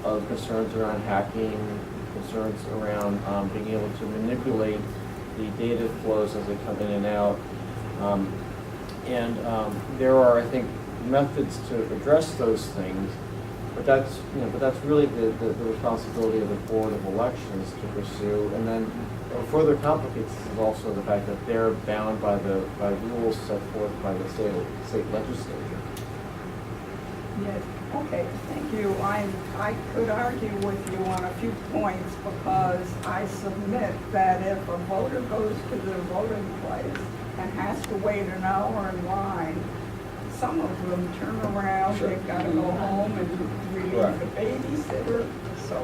of concerns around hacking, concerns around being able to manipulate the data flows as they come in and out. There are, I think, methods to address those things. But that's really the responsibility of the Board of Elections to pursue. And then further complicates this is also the fact that they're bound by rules set forth by the state legislature. Yes, okay, thank you. I could argue with you on a few points because I submit that if a voter goes to the voting place and has to wait an hour in line, some of them turn around, Sure. they've got to go home and relieve the babysitter, so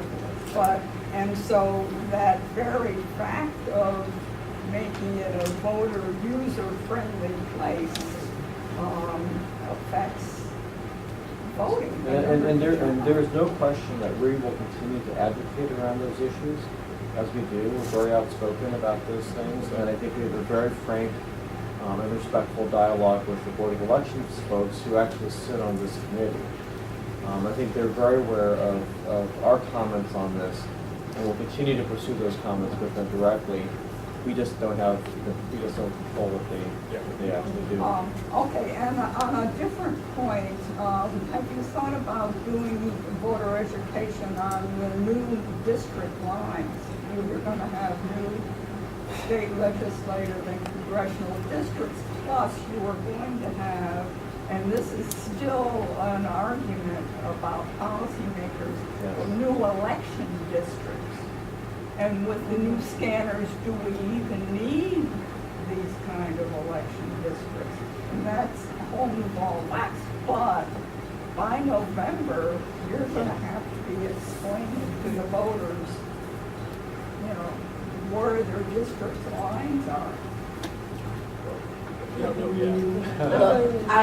forth. And so that very fact of making it a voter user-friendly place affects voting. And there is no question that we will continue to advocate around those issues, as we do. We're very outspoken about those things, and I think we have a very frank and respectful dialogue with the Board of Elections folks who actually sit on this committee. I think they're very aware of our comments on this, and we'll continue to pursue those comments with them directly. We just don't control what they actually do. Okay, and on a different point, have you thought about doing voter education on the new district lines? You're going to have new state legislative and congressional districts, plus you are going to have, and this is still an argument about policymakers, for new election districts. And with the new scanners, do we even need these kind of election districts? And that's a whole new ball of wax. But by November, you're going to have to be explaining to the voters, where their district lines are. I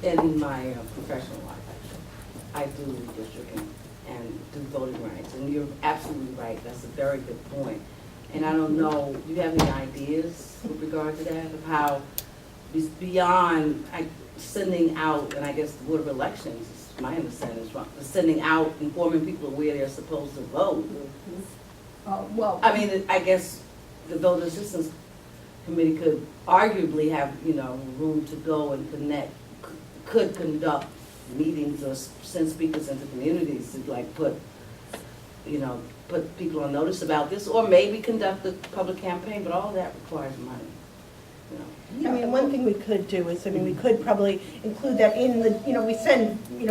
in my professional life, actually, I do redistricting and do voting rights, and you're absolutely right. That's a very good point. And I don't know, do you have any ideas with regard to that, of how, beyond sending out, and I guess the Board of Elections, my understanding is wrong, sending out, informing people where they're supposed to vote? Well, I mean, I guess the Voter Assistance Committee could arguably have, room to go and could conduct meetings or send speakers into communities to put people on notice about this, or maybe conduct a public campaign, but all that requires money. I mean, one thing we could do is, we could probably include that in the, we send, we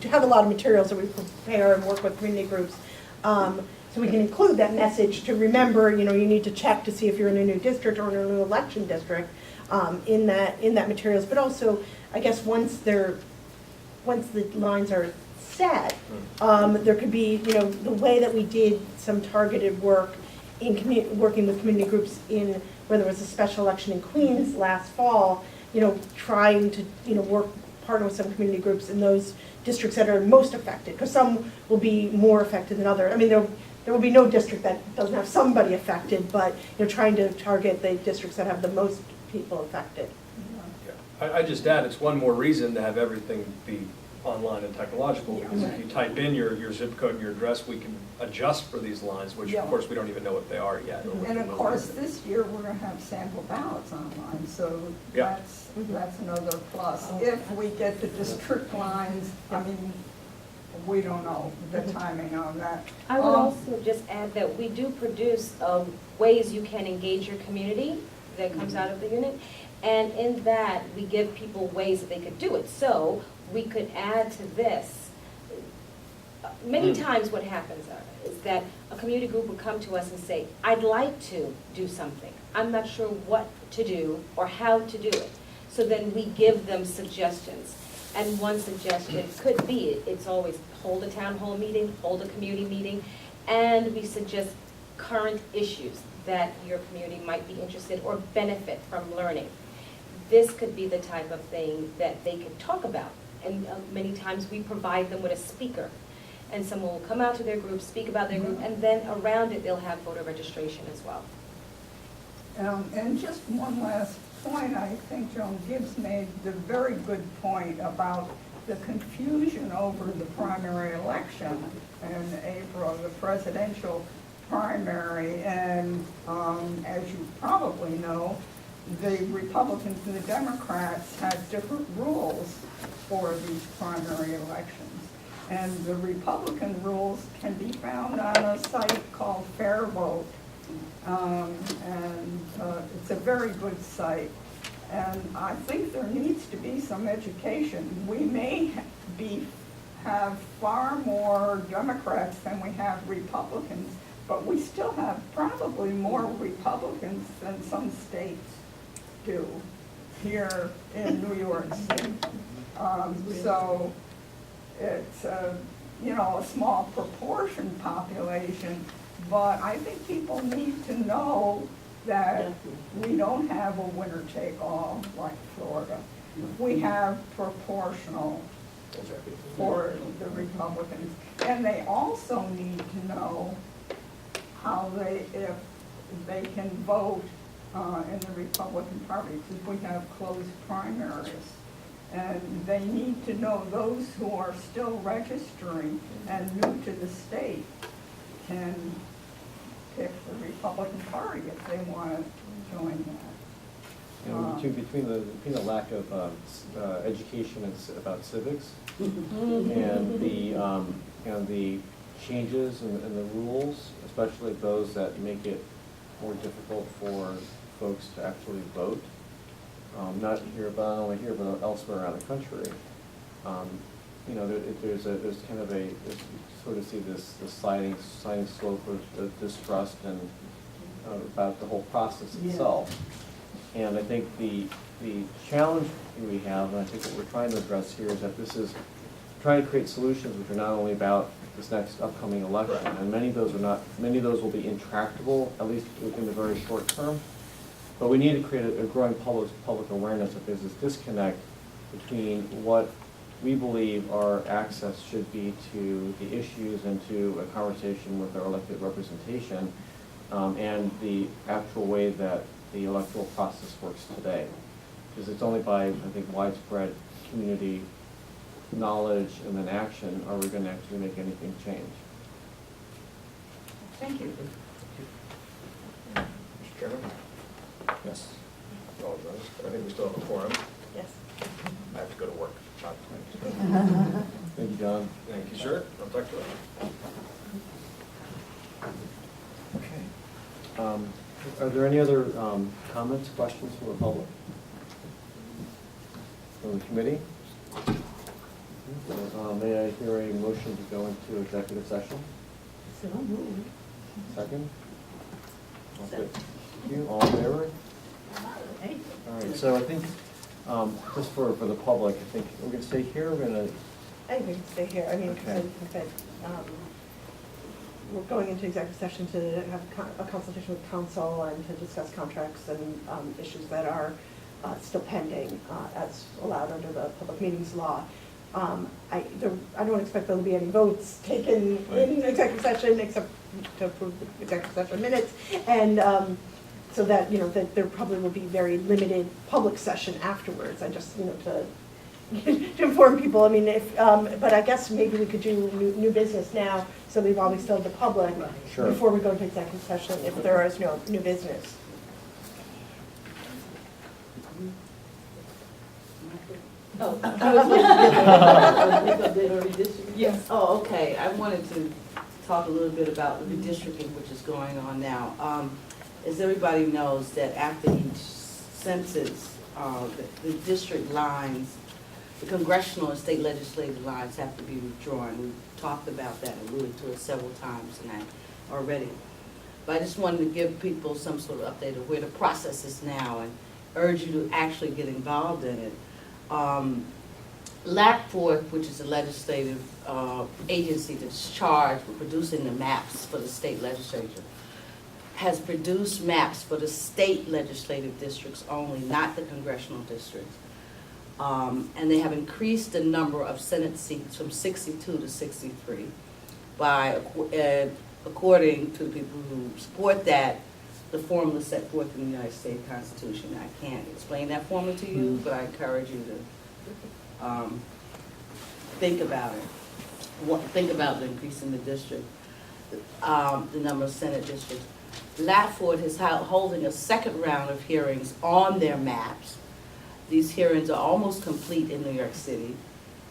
have a lot of materials that we prepare and work with community groups. So we can include that message to remember, you need to check to see if you're in a new district or in a new election district in that materials. But also, I guess once the lines are set, there could be, the way that we did some targeted work in working with community groups in where there was a special election in Queens last fall, trying to, work, partner with some community groups in those districts that are most affected, because some will be more affected than others. I mean, there will be no district that doesn't have somebody affected, but, trying to target the districts that have the most people affected. I just add, it's one more reason to have everything be online and technological, because if you type in your zip code and your address, we can adjust for these lines, which of course we don't even know what they are yet. And of course, this year, we're gonna have sample ballots online, so that's another plus. If we get the district lines, I mean, we don't know the timing on that. I would also just add that we do produce ways you can engage your community that comes out of the unit. And in that, we give people ways that they could do it. So we could add to this. Many times what happens is that a community group will come to us and say, I'd like to do something. I'm not sure what to do or how to do it. So then we give them suggestions. And one suggestion could be, it's always hold a town hall meeting, hold a community meeting, and we suggest current issues that your community might be interested or benefit from learning. This could be the type of thing that they could talk about. And many times we provide them with a speaker. And someone will come out to their group, speak about their group, and then around it they'll have voter registration as well. And just one last point, I think Joan Gibbs made the very good point about the confusion over the primary election in April, the presidential primary, and as you probably know, the Republicans and the Democrats had different rules for these primary elections. And the Republican rules can be found on a site called Fair Vote. It's a very good site. And I think there needs to be some education. We may have far more Democrats than we have Republicans, but we still have probably more Republicans than some states do here in New York City. So it's a small proportion population, but I think people need to know that we don't have a winner-take-all like Florida. We have proportional for the Republicans. And they also need to know if they can vote in the Republican Party, because we have closed primaries. And they need to know those who are still registering and new to the state can pick the Republican Party if they want to join that. Between the lack of education about civics and the changes in the rules, especially those that make it more difficult for folks to actually vote, not only here but elsewhere around the country. There's kind of you sort of see this sliding slope of distrust and about the whole process itself. And I think the challenge we have, and I think what we're trying to address here, is that this is trying to create solutions which are not only about this next upcoming election, and many of those will be intractable, at least in the very short term. But we need to create a growing public awareness that there's this disconnect between what we believe our access should be to the issues and to a conversation with our elected representation, and the actual way that the electoral process works today. Because it's only by, I think, widespread community knowledge and then action are we going to actually make anything change. Thank you. Mr. Chairman? Yes. Apologize, but I think we still have a quorum. Yes. I have to go to work. Thank you, John. Thank you, sir. I'll talk to you. Okay. Are there any other comments, questions from the public? From the committee? May I hear a motion to go into executive session? So moved. Second? Okay. Thank you. All in favor? Hey. All right, so I think, just for the public, I think we're going to stay here, we're going to... I think we can stay here. I mean, because I Okay. think that, we're going into executive session to have a consultation with council and to discuss contracts and issues that are still pending as allowed under the public meetings law. I don't expect there to be any votes taken in executive session except to approve the executive session minutes, and so that, that there probably will be very limited public session afterwards. I just, to inform people. I mean, but I guess maybe we could do new business now, so we've always told the public Sure. before we go into executive session if there is no new business. Oh, I was Yes. Oh, okay. I wanted to talk a little bit about the redistricting which is going on now. As everybody knows, that after each census, the district lines, the congressional and state legislative lines have to be withdrawn. We've talked about that, alluded to it several times tonight already. But I just wanted to give people some sort of update of where the process is now and urge you to actually get involved in it. LACFORD, which is a legislative agency that's charged with producing the maps for the state legislature, has produced maps for the state legislative districts only, not the congressional districts. And they have increased the number of Senate seats from 62 to 63 by, according to the people who support that, the formula set forth in the United States Constitution. I can't explain that formula to you, but I encourage you to think about it. Think about the increase in the district, the number of Senate districts. LAFORD is holding a second round of hearings on their maps. These hearings are almost complete in New York City.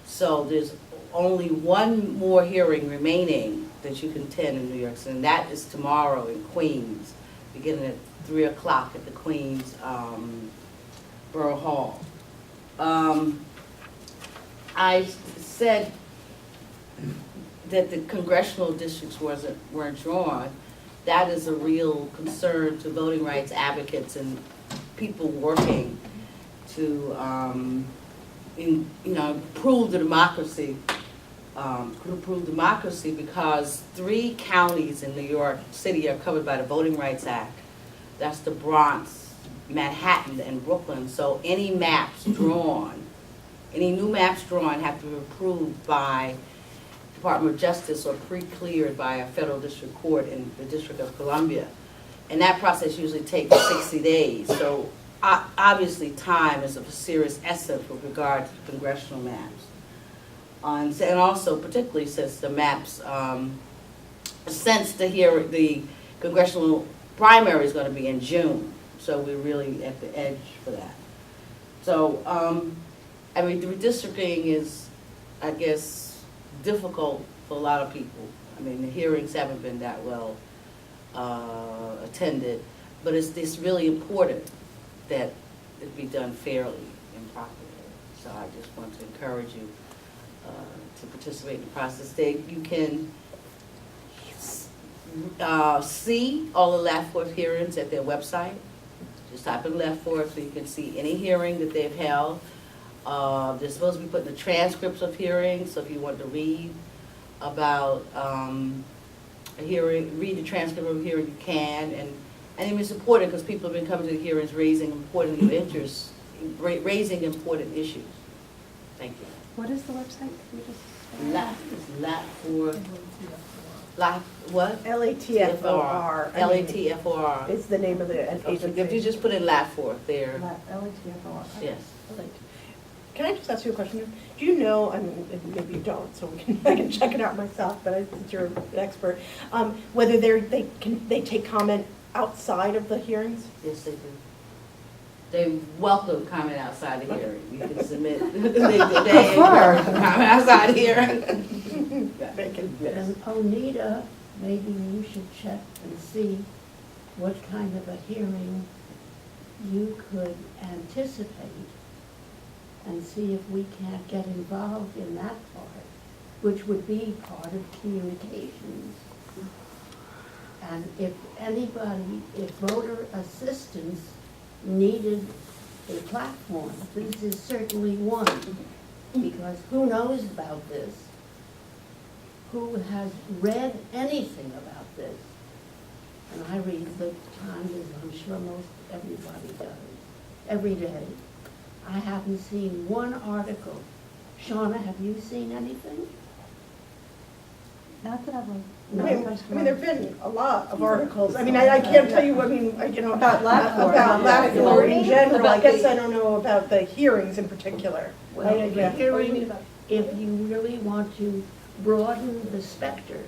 So there's only one more hearing remaining that you can attend in New York City, and that is tomorrow in Queens, beginning at 3 o'clock at the Queens Borough Hall. I said that the congressional districts weren't drawn. That is a real concern to voting rights advocates and people working to improve the democracy. Because 3 counties in New York City are covered by the Voting Rights Act. That's the Bronx, Manhattan, and Brooklyn. So any maps drawn, any new maps drawn have to be approved by Department of Justice or pre-cleared by a federal district court in the District of Columbia. And that process usually takes 60 days. So obviously time is of a serious essence with regard to the congressional maps. And also particularly since the maps, since the congressional primary is going to be in June. So we're really at the edge for that. So, I mean, the redistricting is, I guess, difficult for a lot of people. I mean, the hearings haven't been that well attended, but it's really important that it be done fairly and properly. So I just want to encourage you to participate in the process. You can see all the LAFORD hearings at their website. Just type in LAFORD so you can see any hearing that they've held. They're supposed to be putting the transcripts of hearings, so if you want to read about a hearing, read the transcript of a hearing, you can. And it's important because people have been coming to the hearings raising important interests, raising important issues. Thank you. What is the website? Can you just LAFORD. What? LATFOR. LATFOR. It's the name of the agency. If you just put in LAFORD there. LATFOR. Yes. Can I just ask you a question? Do you know, I mean, maybe you don't, so I can check it out myself, but since you're an expert, whether they take comment outside of the hearings? Yes, they do. They welcome comment outside the hearing. You can submit they comment outside the hearing. And Onita, maybe you should check and see what kind of a hearing you could anticipate and see if we can't get involved in that part, which would be part of communications. And if voter assistance needed a platform, this is certainly one, because who knows about this? who has read anything about this. And I read the Times, as I'm sure most everybody does, every day. I haven't seen one article. Shauna, have you seen anything? Not that I've. No. I mean, there've been a lot of articles. I mean, I can't tell you, about Labcorp in general. I guess I don't know about the hearings in particular. Well, Yeah. the Or you mean hearing, about- if you really want to broaden the specter,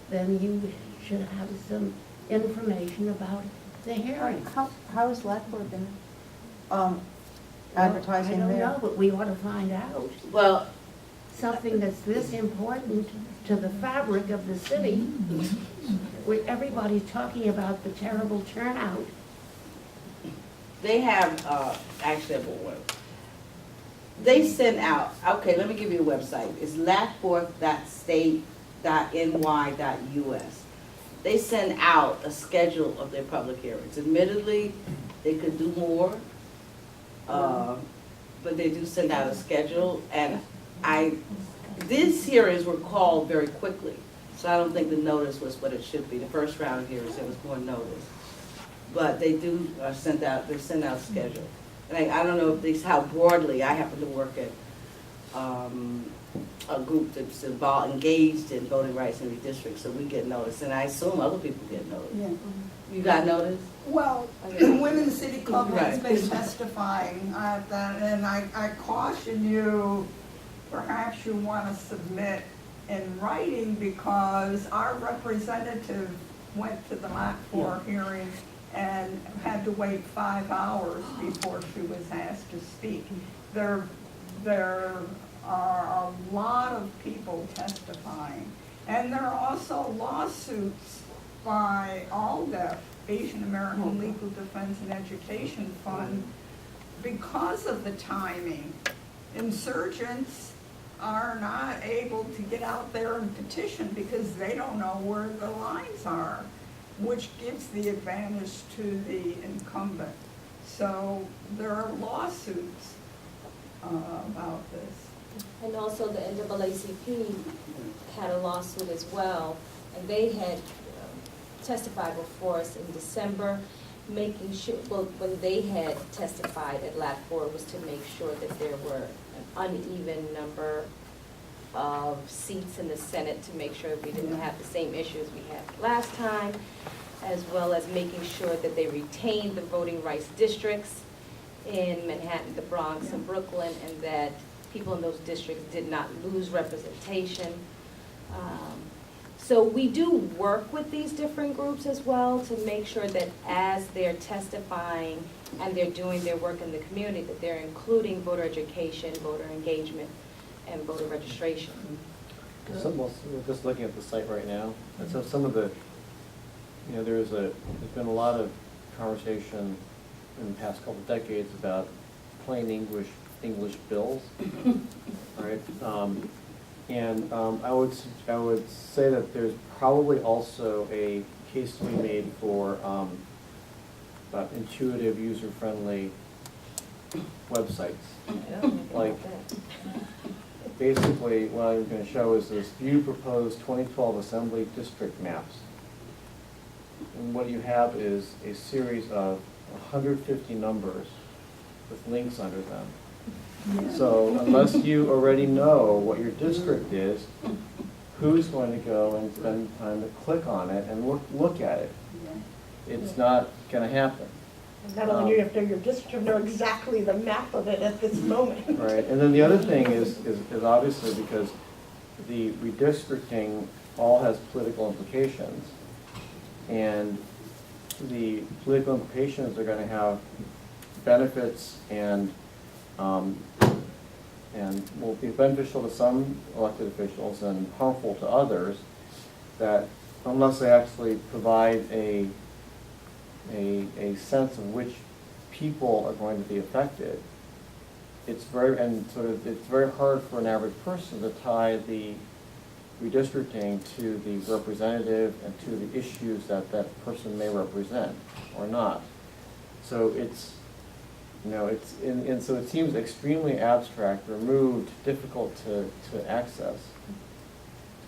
then you should have some information about the hearing. How has Labcorp been I advertising don't there? know, but we ought to find out. Well, Something that's this important to the fabric of the city, where everybody's talking about the terrible turnout. they have, actually, a board. They send out, okay, let me give you a website. It's lapforth.state.ny.us. They send out a schedule of their public hearings. Admittedly, they could do more, but they do send out a schedule. And these hearings were called very quickly, so I don't think the notice was what it should be. The first round of hearings, there was more notice. But they do send out a schedule. And I don't know if these, how broadly, I happen to work at a group that's engaged in voting rights in redistricts, so we get notice, and I assume other people get notice. Yeah. You got notice? Well, the Women's City Club has Right. been testifying at that, and I caution you, perhaps you want to submit in writing, because our representative went to the Lapcore hearing and had to wait 5 hours before she was asked to speak. There are a lot of people testifying, and there are also lawsuits by ALDEF, Asian American Legal Defense and Education Fund, because of the timing. Insurgents are not able to get out there and petition because they don't know where the lines are, which gives the advantage to the incumbent. So there are lawsuits about this. And also the NAACP had a lawsuit as well, and they had testified before us in December, making sure, well, when they had testified at LAT4 was to make sure that there were an uneven number of seats in the Senate, to make sure we didn't have the same issues we had last time, as well as making sure that they retained the voting rights districts in Manhattan, the Bronx, and Brooklyn, and that people in those districts did not lose representation. So we do work with these different groups as well to make sure that as they're testifying and they're doing their work in the community, that they're including voter education, voter engagement, and voter registration. We're just looking at the site right now, and so some of the, there's been a lot of conversation in the past couple of decades about plain English bills, right? And I would say that there's probably also a case to be made for intuitive, user-friendly websites. Like, basically, what I'm going to show is this view proposed 2012 Assembly District maps. And what you have is a series of 150 numbers with links under them. So unless you already know what your district is, who's going to go and spend time to click on it and look at it? It's not going to happen. Not only do you have to know your district, you have to know exactly the map of it at this moment. Right, and then the other thing is obviously because the redistricting all has political implications, and the political implications are going to have benefits and will be beneficial to some elected officials and harmful to others, that unless they actually provide a sense of which people are going to be affected, it's very hard for an average person to tie the redistricting to the representative and to the issues that that person may represent or not. So so it seems extremely abstract, removed, difficult to access.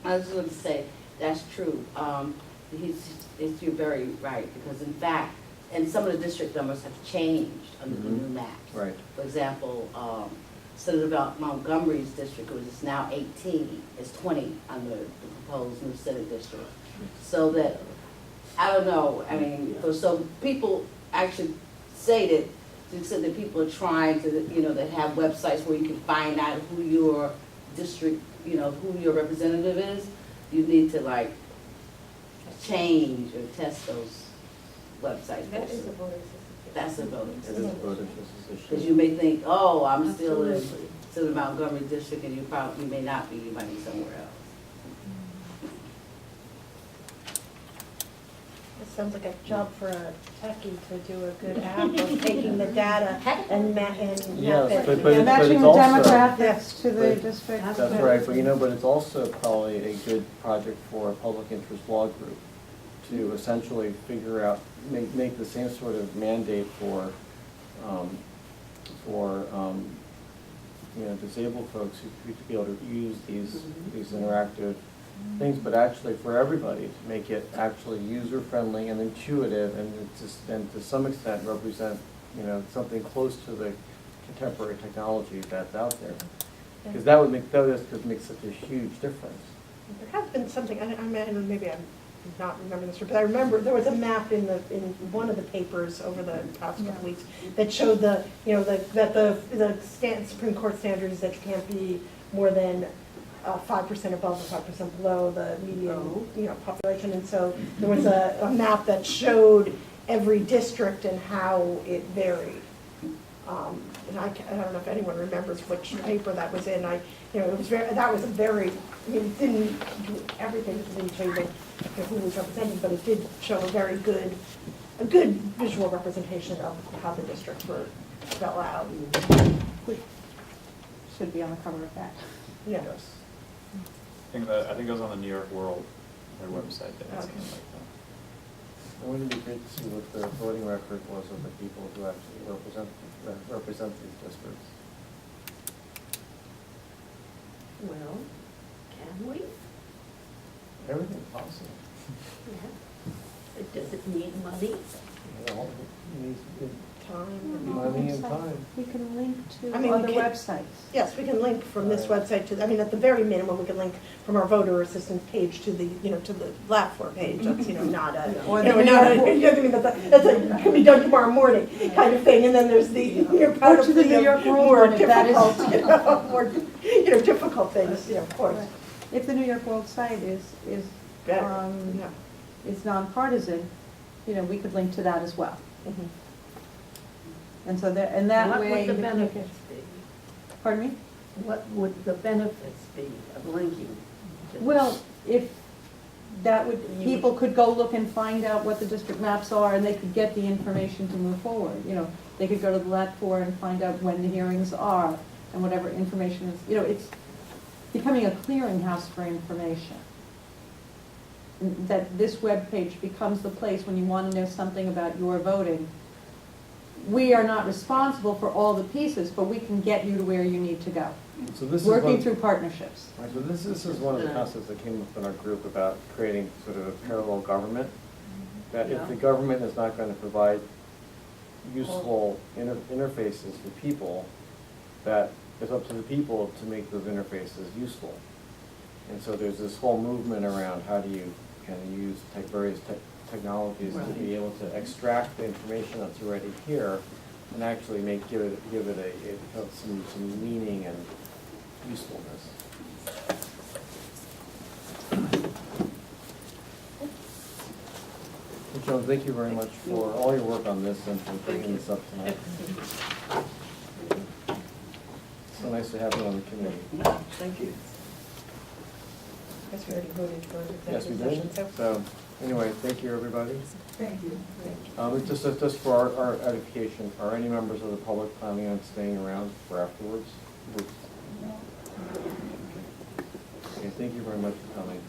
I was going to say, that's true. You're very right, because in fact, and some of the district numbers have changed under the new maps. Right. For example, instead of Montgomery's district, which is now 18, it's 20 under the proposed new Senate district. So that, I don't know, I mean, so people actually say that, to the extent that people are trying to, that have websites where you can find out who your district, who your representative is, you need to like change or test those websites. That is a voter assistance. That's a voter It is a voter assistance Because issue. you may think, oh, I'm still in Absolutely. the Montgomery district, and you may not be, you might be somewhere else. It sounds like a job for a techie to do a good app of taking the data and map Yes, it. but Yeah, it's matching the also- demographics to the but- district. That's right, but it's also probably a good project for a public interest law group to essentially figure out, make the same sort of mandate for disabled folks who to be able to use these interactive things, but actually for everybody, to make it actually user-friendly and intuitive, and to some extent represent, something close to the contemporary technology that's out there. Because that could make such a huge difference. There has been something, I mean, maybe I'm not remembering this, but I remember there was a map in one of the papers over the past couple weeks that showed that the Supreme Court standard is that you can't be more than 5% above or 5% below the median, population. And so there was a map that showed every district and how it varied. And I don't know if anyone remembers which paper that was in. It was it didn't do everything, it didn't show you who was represented, but it did show a good visual representation of how the districts were spelled out. Should be on the cover of that. Yeah. I think it was on the New York World, their website, they had something like that. Wouldn't it be great to see what the voting record was of the people who actually represent these districts? Well, can we? Everything's possible. Yeah. Does it need money? It needs Time. money and time. We can link to I mean, other we can- websites. Yes, we can link from this website to, at the very minimum, we can link from our voter assistance page to the, to the LAFLR page. That's, not a, Or not the a, can be done tomorrow morning kind of thing. And then there's the, Or to the New York World more one, if that is- difficult, more, difficult things, of course. Right. If the New York World site is Better, um, yeah. is nonpartisan, we could link to that as well. Mhm. And so that, and that What way. would the benefits be? Pardon me? What would the benefits be of linking? to this? Well, if that would, You people could go look and find out what the district maps are, and they could get the information to move forward. They could go to the LATFOR and find out when the hearings are, and whatever information is, it's becoming a clearinghouse for information. And that this webpage becomes the place when you want to know something about your voting. We are not responsible for all the pieces, but we can get you to where you need to go. So this Working is through partnerships. Right, so this is one of the concepts that came up in our group about creating sort of a parallel government. That if the government is not going to provide useful interfaces for people, that it's up to the people to make those interfaces useful. And so there's this whole movement around how do you kind of use various technologies to be able to extract the information that's already here and actually give it some meaning and usefulness. Well, Joan, thank you very much for all your work on this and for bringing this up tonight. So nice to have you on the committee. Thank you. I guess we already voted for the Yes, we executive did. session, So, anyway, thank you, everybody. Thank you. Just for our edification, are any members of the public planning on staying around for afterwards? Okay, thank you very much for coming.